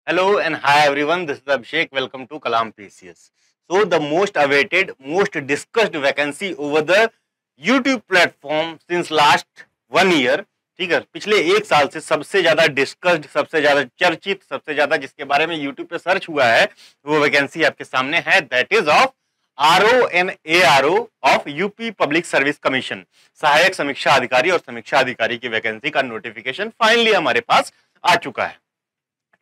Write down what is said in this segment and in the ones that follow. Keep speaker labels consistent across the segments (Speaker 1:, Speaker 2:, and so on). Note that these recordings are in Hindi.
Speaker 1: Hello and hi everyone, this is Abhishek. Welcome to Kalam PCS. So the most awaited, most discussed vacancy over the YouTube platform since last 1 year, ठीक है, पिछले एक साल से सबसे ज्यादा डिस्कस्ड, सबसे ज्यादा चर्चित, सबसे ज्यादा जिसके बारे में YouTube पे सर्च हुआ है वो वैकेंसी आपके सामने है, that is of RO and ARO of UP public service commission, सहायक समीक्षा अधिकारी और समीक्षा अधिकारी की वैकेंसी का नोटिफिकेशन फाइनली हमारे पास आ चुका है।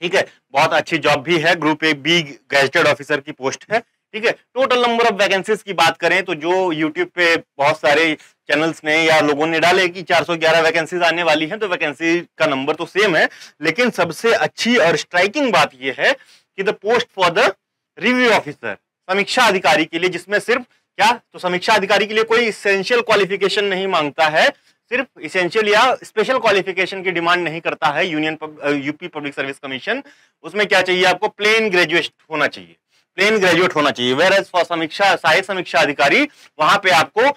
Speaker 1: ठीक है, बहुत अच्छी जॉब भी है, group A B gazetted officer की पोस्ट है। ठीक है, टोटल नंबर ऑफ वैकेंसीज की बात करें तो जो यूट्यूब पे बहुत सारे चैनल्स ने या लोगों ने डाले कि 411 वैकेंसीज आने वाली हैं, तो वैकेंसी का नंबर तो सेम है, लेकिन सबसे अच्छी और स्ट्राइकिंग बात यह है कि the post for the review officer, समीक्षा अधिकारी के लिए, जिसमें सिर्फ क्या, तो समीक्षा अधिकारी के लिए कोई इसेंशियल क्वालिफिकेशन नहीं मांगता है, सिर्फ इसेंशियल या स्पेशल क्वालिफिकेशन की डिमांड नहीं करता है यूपी पब्लिक सर्विस कमीशन। उसमें क्या चाहिए आपको, प्लेन ग्रेजुएट होना चाहिए, प्लेन ग्रेजुएट होना चाहिए। वेयर एज फॉर समीक्षा, सहायक समीक्षा अधिकारी, वहां पे आपको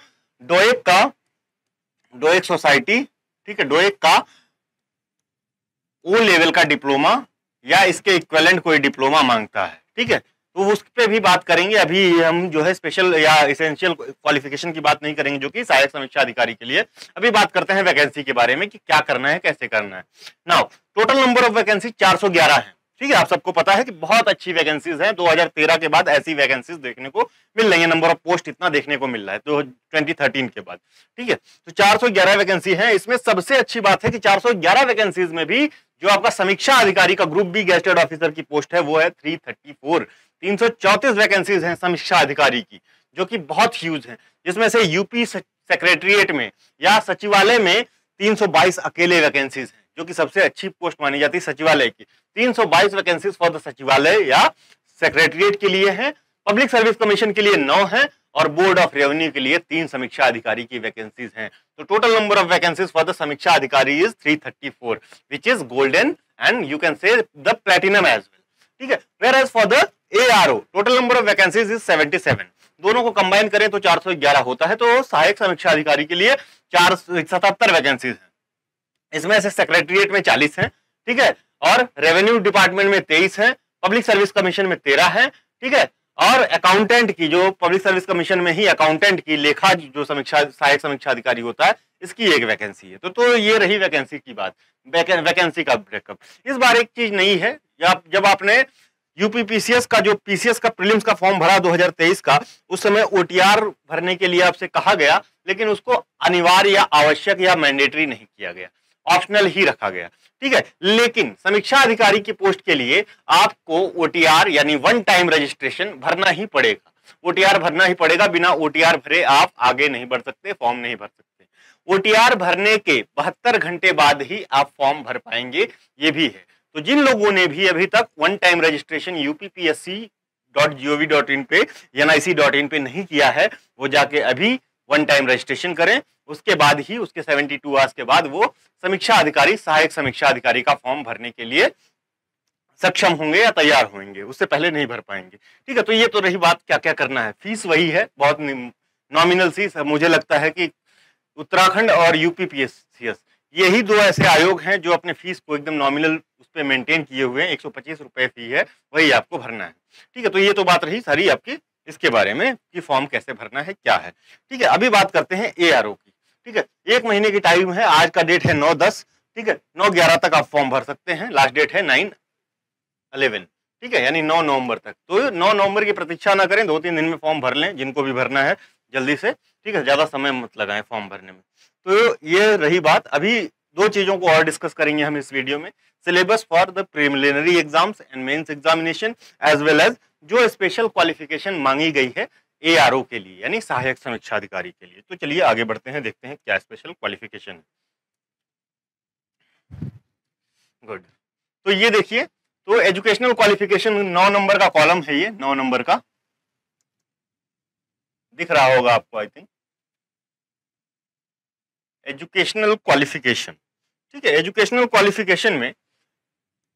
Speaker 1: डोएक सोसाइटी, ठीक है, डोएक का ओ लेवल का डिप्लोमा या इसके इक्विवेलेंट कोई डिप्लोमा मांगता है। ठीक है, तो उस पे भी बात करेंगे। अभी हम जो है स्पेशल या इसेंशियल क्वालिफिकेशन की बात नहीं करेंगे जो कि सहायक समीक्षा अधिकारी के लिए। अभी बात करते हैं वैकेंसी के बारे में कि क्या करना है, कैसे करना है। Now total number of vacancy 411 है। ठीक है, आप सबको पता है कि बहुत अच्छी वैकेंसीज हैं। 2013 के बाद ऐसी वैकेंसीज देखने को मिल रही है, नंबर ऑफ पोस्ट इतना देखने को मिल रहा है तो 2013 के बाद। ठीक है, तो 411 वैकेंसी है। इसमें सबसे अच्छी बात है कि 411 वैकेंसीज में भी जो आपका समीक्षा अधिकारी का ग्रुप बी गैजेटेड ऑफिसर की पोस्ट है वो है 334 वैकेंसीज हैं समीक्षा अधिकारी की, जो कि बहुत ह्यूज है। जिसमें से यूपी सेक्रेटरिएट में या सचिवालय में 322 अकेले वैकेंसीज हैं, जो कि सबसे अच्छी पोस्ट मानी जाती है सचिवालय की। 322 वैकेंसीज फॉर द सचिवालय या सेक्रेटरिएट के लिए है, पब्लिक सर्विस कमीशन के लिए 9 है और बोर्ड ऑफ रेवेन्यू के लिए 3 समीक्षा अधिकारी की वैकेंसीज हैं। तो total number of vacancies for the समीक्षा अधिकारी is 334, which is golden and you can say the platinum as well. ठीक है, whereas for the ARO total number of vacancies is 77। दोनों को कंबाइन करें तो 411 होता है। तो सहायक समीक्षा अधिकारी के लिए 477 वैकेंसीज हैं। इसमें से सेक्रेटरिएट में 40 हैं, ठीक है, और रेवेन्यू डिपार्टमेंट में 23 है, पब्लिक सर्विस कमीशन में 13 है। ठीक है, और अकाउंटेंट की, जो पब्लिक सर्विस कमीशन में ही अकाउंटेंट की लेखा जो समीक्षा सहायक समीक्षा अधिकारी होता है, इसकी एक वैकेंसी है। तो ये रही वैकेंसी की बात, वैकेंसी का ब्रेकअप। इस बार एक चीज नहीं है, जब आपने यूपी पीसीएस का, जो पीसीएस का प्रीलिम्स का फॉर्म भरा 2023 का, उस समय ओटीआर भरने के लिए आपसे कहा गया, लेकिन उसको अनिवार्य या आवश्यक या मैंडेटरी नहीं किया गया, ऑप्शनल ही रखा गया। ठीक है, लेकिन समीक्षा अधिकारी की पोस्ट के लिए आपको ओटीआर यानी वन टाइम रजिस्ट्रेशन भरना ही पड़ेगा। ओटीआर भरना ही पड़ेगा, बिना ओटीआर भरे आप आगे नहीं बढ़ सकते, फॉर्म नहीं भर सकते। ओटीआर भरने के 72 घंटे बाद ही आप फॉर्म भर पाएंगे, ये भी है। तो जिन लोगों ने भी अभी तक वन टाइम रजिस्ट्रेशन uppsc.gov.in पे nic.in पे नहीं किया है, वो जाके अभी वन टाइम रजिस्ट्रेशन करें। उसके बाद ही, उसके 72 आवर्स के बाद वो समीक्षा अधिकारी, सहायक समीक्षा अधिकारी का फॉर्म भरने के लिए सक्षम होंगे या तैयार होंगे, उससे पहले नहीं भर पाएंगे। ठीक है, तो ये तो रही बात क्या क्या करना है। फीस वही है, बहुत नॉमिनल सी। मुझे लगता है कि उत्तराखंड और यूपी पीएससीएस, यही दो ऐसे आयोग हैं जो अपने फीस को एकदम नॉमिनल उस पर मेंटेन किए हुए हैं। 125 रुपए फी है, वही आपको भरना है। ठीक है, तो ये तो बात रही सारी आपकी इसके बारे में कि फॉर्म कैसे भरना है, क्या है। ठीक है, अभी बात करते हैं ARO की। ठीक है, 1 महीने की टाइम है, आज का डेट है 9/10। ठीक है, 9/11 तक आप फॉर्म भर सकते हैं, लास्ट डेट है 9/11। ठीक है, यानी 9 नवंबर तक। तो 9 नवंबर की प्रतीक्षा ना करें, 2-3 दिन में फॉर्म भर लें, जिनको भी भरना है जल्दी से। ठीक है, ज्यादा समय मत लगाएं फॉर्म भरने में। तो ये रही बात। अभी 2 चीजों को और डिस्कस करेंगे हम इस वीडियो में, syllabus for the preliminary exams and mains examination, as well as जो स्पेशल क्वालिफिकेशन मांगी गई है ARO के लिए, यानी सहायक समीक्षा अधिकारी के लिए। तो चलिए आगे बढ़ते हैं, देखते हैं क्या स्पेशल क्वालिफिकेशन है। गुड, तो ये देखिए, तो एजुकेशनल क्वालिफिकेशन 9 नंबर का कॉलम है, ये 9 नंबर का दिख रहा होगा आपको, आई थिंक। एजुकेशनल क्वालिफिकेशन, ठीक है, एजुकेशनल क्वालिफिकेशन में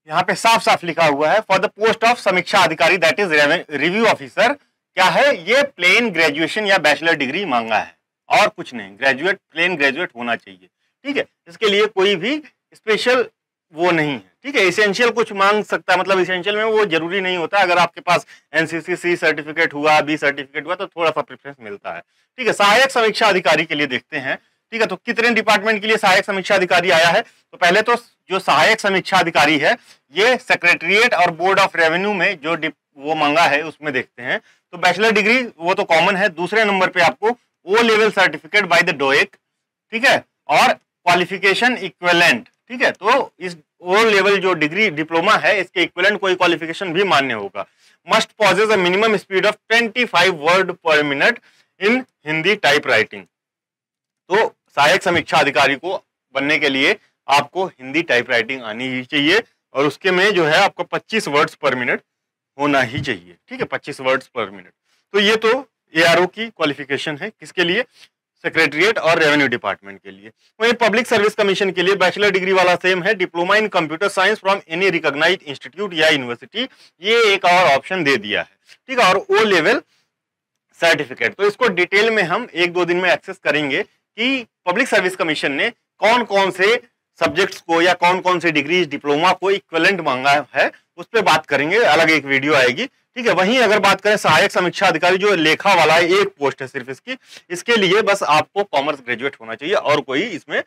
Speaker 1: यहाँ पे साफ साफ लिखा हुआ है, फॉर द पोस्ट ऑफ समीक्षा अधिकारी दैट इज रिव्यू ऑफिसर। क्या है, ये प्लेन ग्रेजुएशन या बैचलर डिग्री मांगा है, और कुछ नहीं, ग्रेजुएट, प्लेन ग्रेजुएट होना चाहिए। ठीक है, इसके लिए कोई भी स्पेशल वो नहीं है। ठीक है। इसेंशियल कुछ मांग सकता है, मतलब इसेंशियल में वो जरूरी नहीं होता, अगर आपके पास एनसीसी सी सर्टिफिकेट हुआ, बी सर्टिफिकेट हुआ तो थोड़ा सा प्रेफरेंस मिलता है। ठीक है, सहायक समीक्षा अधिकारी के लिए देखते हैं। ठीक है, तो कितने डिपार्टमेंट के लिए सहायक समीक्षा अधिकारी आया है? तो पहले तो जो सहायक समीक्षा अधिकारी है ये सेक्रेटरिएट और बोर्ड ऑफ रेवेन्यू में जो वो मांगा है उसमें देखते हैं। तो बैचलर डिग्री वो तो कॉमन है। दूसरे नंबर पे आपको O level certificate by the DOEACC, ठीक है, और क्वालिफिकेशन इक्विवेलेंट। ठीक है, तो इस ओ लेवल जो डिग्री डिप्लोमा है इसके इक्विवेलेंट कोई क्वालिफिकेशन भी मान्य होगा। Must possess a minimum speed of 25 word per minute in Hindi type writing. तो सहायक समीक्षा अधिकारी को बनने के लिए आपको हिंदी टाइप राइटिंग आनी ही चाहिए और उसके में जो है आपको 25 वर्ड्स पर मिनट होना ही चाहिए। ठीक है, 25 वर्ड्स पर मिनट। तो ये तो एआरओ की क्वालिफिकेशन है, किसके लिए? सेक्रेटरिएट और रेवेन्यू डिपार्टमेंट के लिए। वहीं पब्लिक सर्विस कमीशन के लिए बैचलर डिग्री वाला सेम है, diploma in computer science from any recognised institute या यूनिवर्सिटी, ये एक और ऑप्शन दे दिया है। ठीक है, और ओ लेवल सर्टिफिकेट। तो इसको डिटेल में हम 1-2 दिन में एक्सेस करेंगे कि पब्लिक सर्विस कमीशन ने कौन कौन से सब्जेक्ट्स को या कौन कौन से डिग्री डिप्लोमा को इक्विवेलेंट मांगा है, उस पर बात करेंगे, अलग एक वीडियो आएगी। ठीक है, वहीं अगर बात करें सहायक समीक्षा अधिकारी जो लेखा वाला है, एक पोस्ट है सिर्फ इसकी, इसके लिए बस आपको कॉमर्स ग्रेजुएट होना चाहिए और कोई इसमें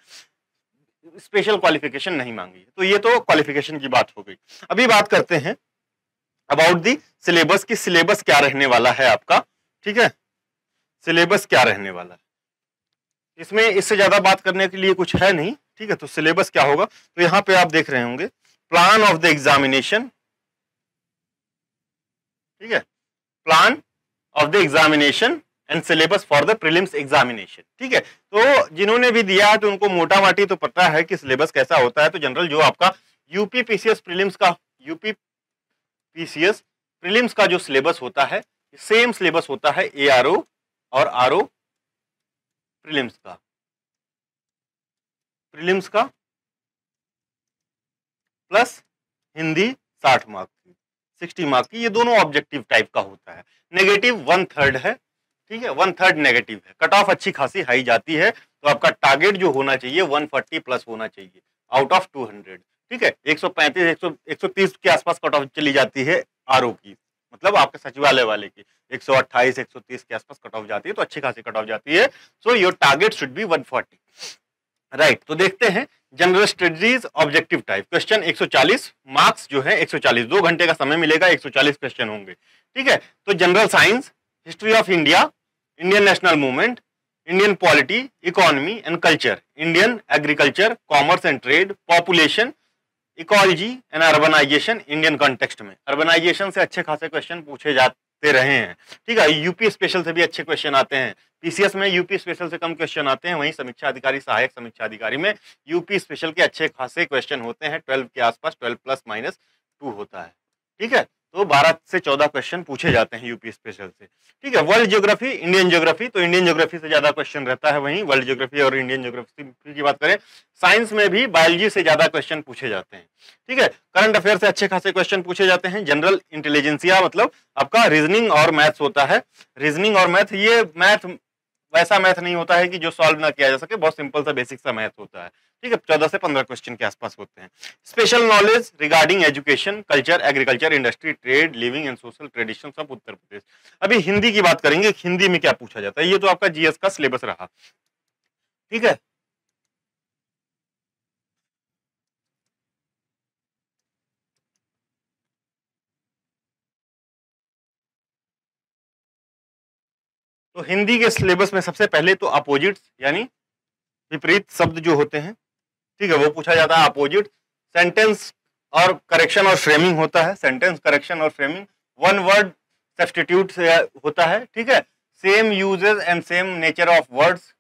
Speaker 1: स्पेशल क्वालिफिकेशन नहीं मांगी है। तो ये तो क्वालिफिकेशन की बात हो गई। अभी बात करते हैं अबाउट दी सिलेबस की, सिलेबस क्या रहने वाला है आपका। ठीक है, सिलेबस क्या रहने वाला है, इसमें इससे ज्यादा बात करने के लिए कुछ है नहीं। ठीक है, तो सिलेबस क्या होगा, तो यहां पे आप देख रहे होंगे प्लान ऑफ द एग्जामिनेशन। ठीक है, plan of the examination and syllabus for the prelims examination. ठीक है, तो जिन्होंने भी दिया है तो उनको मोटा माटी तो पता है कि सिलेबस कैसा होता है। तो जनरल जो आपका यूपी पीसीएस प्रीलिम्स का, यूपी पीसीएस प्रीलिम्स का जो सिलेबस होता है सेम सिलेबस होता है एआरओ और आरओ प्रीलिम्स का। प्रीलिम्स का प्लस हिंदी 60 मार्क की, 60 मार्क की, ये दोनों ऑब्जेक्टिव टाइप का होता है। नेगेटिव 1/3 है। ठीक है, 1/3 नेगेटिव है। कट ऑफ अच्छी खासी हाई जाती है, तो आपका टारगेट जो होना चाहिए 140 प्लस होना चाहिए आउट ऑफ 200। ठीक है, 135 130 के आसपास कट ऑफ चली जाती है आरओ की, मतलब आपके सचिवालय वाले की 128 130 के आसपास कट ऑफ जाती है, तो अच्छी खासी कट ऑफ जाती है। So your target should be 140। Right, तो देखते हैं general studies objective type question 140 marks जो है 140, 2 घंटे का समय मिलेगा, 140 क्वेश्चन होंगे। ठीक है, तो general science, history of India, Indian national movement, Indian polity, economy and culture, Indian agriculture, commerce and trade, population, ecology and urbanisation. Indian context में अर्बनाइजेशन से अच्छे खासे क्वेश्चन पूछे जाते रहे हैं। ठीक है, यूपी स्पेशल से भी अच्छे क्वेश्चन आते हैं, पीसीएस में यूपी स्पेशल से कम क्वेश्चन आते हैं, वहीं समीक्षा अधिकारी सहायक समीक्षा अधिकारी में यूपी स्पेशल के अच्छे खासे क्वेश्चन होते हैं, 12 के आसपास, 12 प्लस माइनस 2 होता है। ठीक है, तो 12 से 14 क्वेश्चन पूछे जाते हैं यूपी स्पेशल से। ठीक है, वर्ल्ड ज्योग्राफी, इंडियन ज्योग्राफी, तो इंडियन ज्योग्राफी से ज्यादा क्वेश्चन रहता है, वहीं वर्ल्ड ज्योग्राफी और इंडियन ज्योग्राफी की बात करें। साइंस में भी बायोलॉजी से ज्यादा क्वेश्चन पूछे जाते हैं। ठीक है, करंट अफेयर से अच्छे खासे क्वेश्चन पूछे जाते हैं। जनरल इंटेलिजेंसिया मतलब आपका रीजनिंग और मैथ्स होता है। रीजनिंग और मैथ, ये मैथ वैसा मैथ नहीं होता है कि जो सॉल्व ना किया जा सके, बहुत सिंपल सा बेसिक सा मैथ होता है। ठीक है, 14 से 15 क्वेश्चन के आसपास होते हैं। Special knowledge regarding education, culture, agriculture, industry, trade, living and social tradition of Uttar Pradesh. अभी हिंदी की बात करेंगे, हिंदी में क्या पूछा जाता है, ये तो आपका जीएस का सिलेबस रहा। ठीक है, तो हिंदी के सिलेबस में सबसे पहले तो अपोजिट्स यानी विपरीत शब्द जो होते हैं, ठीक है, वो पूछा जाता है। अपोजिट, सेंटेंस और करेक्शन और फ्रेमिंग होता है, सेंटेंस करेक्शन और फ्रेमिंग, वन वर्ड सब्स्टिट्यूट से होता है। ठीक है, same uses and same nature of words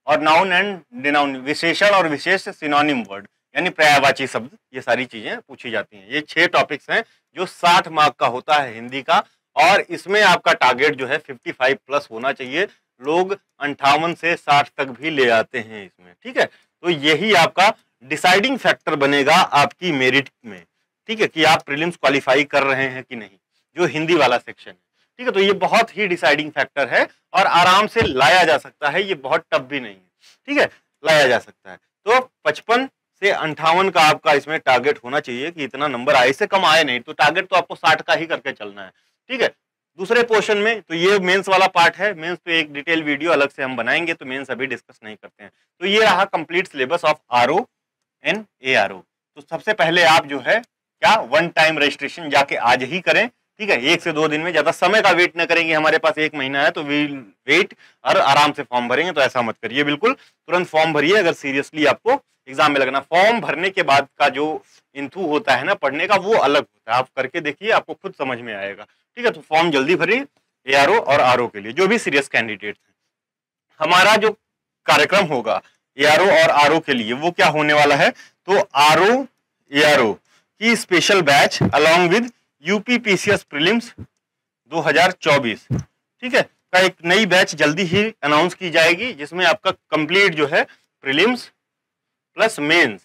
Speaker 1: और नाउन एंड डिनाउन, विशेषण और विशेष सिनोनिम वर्ड यानी पर्यायवाची शब्द, ये सारी चीजें पूछी जाती हैं। ये 6 टॉपिक्स हैं जो 60 मार्क का होता है हिंदी का, और इसमें आपका टारगेट जो है 55 प्लस होना चाहिए। लोग 58 से 60 तक भी ले आते हैं इसमें। ठीक है, तो यही आपका डिसाइडिंग फैक्टर बनेगा आपकी मेरिट में। ठीक है, कि आप प्रीलिम्स क्वालिफाई कर रहे हैं कि नहीं, जो हिंदी वाला सेक्शन है। ठीक है, तो ये बहुत ही डिसाइडिंग फैक्टर है और आराम से लाया जा सकता है, ये बहुत टफ भी नहीं है। ठीक है, लाया जा सकता है। तो 55 से 58 का आपका इसमें टारगेट होना चाहिए कि इतना नंबर आए, इससे कम आए नहीं, तो टारगेट तो आपको 60 का ही करके चलना है, ठीक है। दूसरे पोर्शन में तो ये मेंस वाला पार्ट है, मेंस पे एक डिटेल वीडियो अलग से हम बनाएंगे, तो मेंस अभी डिस्कस नहीं करते हैं। तो ये रहा complete syllabus of RO and ARO. तो सबसे पहले आप जो है क्या वन टाइम रजिस्ट्रेशन जाके आज ही करें, ठीक है, 1 से 2 दिन में, ज्यादा समय का वेट न करेंगे, हमारे पास 1 महीना है तो वील वेट और आराम से फॉर्म भरेंगे, तो ऐसा मत करिए, बिल्कुल तुरंत फॉर्म भरिए अगर सीरियसली आपको एग्जाम में लगना। फॉर्म भरने के बाद का जो इंथू होता है ना पढ़ने का, वो अलग होता है, आप करके देखिए आपको खुद समझ में आएगा, ठीक है। तो फॉर्म जल्दी भरिए एआरओ और आरओ के लिए, जो भी सीरियस कैंडिडेट है। हमारा जो कार्यक्रम होगा एआरओ और आरओ के लिए वो क्या होने वाला है, तो आरओ एआरओ की special batch along with UPPCS prelims 2024, ठीक है, का एक नई बैच जल्दी ही अनाउंस की जाएगी, जिसमें आपका कंप्लीट जो है प्रीलिम्स प्लस मेंस,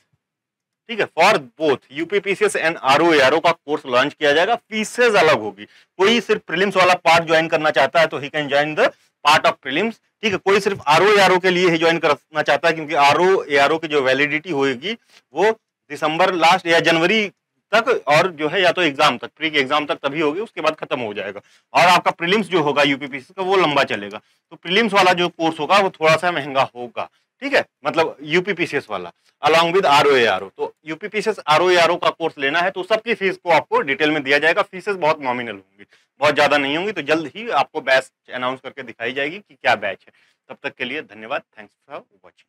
Speaker 1: ठीक है, for both UPPCS and RO ARO का कोर्स लॉन्च किया जाएगा। फीसेज अलग होगी, कोई सिर्फ प्रीलिम्स वाला पार्ट ज्वाइन करना चाहता है तो he can join the part of prelims, ठीक है। कोई सिर्फ आरओ एआरओ के लिए ही ज्वाइन करना चाहता है, क्योंकि आरओ एआरओ की जो वैलिडिटी होगी वो दिसंबर लास्ट या जनवरी तक, और जो है या तो एग्जाम तक, प्री के एग्जाम तक तभी होगी, उसके बाद खत्म हो जाएगा। और आपका प्रीलिम्स जो होगा यूपीपीसी का वो लंबा चलेगा, तो प्रीलिम्स वाला जो कोर्स होगा वो थोड़ा सा महंगा होगा, ठीक है, मतलब यूपीपीसीएस वाला अलॉन्ग विद आरओ एआरओ। तो यूपीपीसीएस आरओ एआरओ का कोर्स लेना है तो सबकी फीस को आपको डिटेल में दिया जाएगा। फीसेस बहुत नॉमिनल होंगी, बहुत ज्यादा नहीं होंगी, तो जल्द ही आपको बैच अनाउंस करके दिखाई जाएगी कि क्या बैच है। तब तक के लिए धन्यवाद, थैंक्स फॉर वॉचिंग।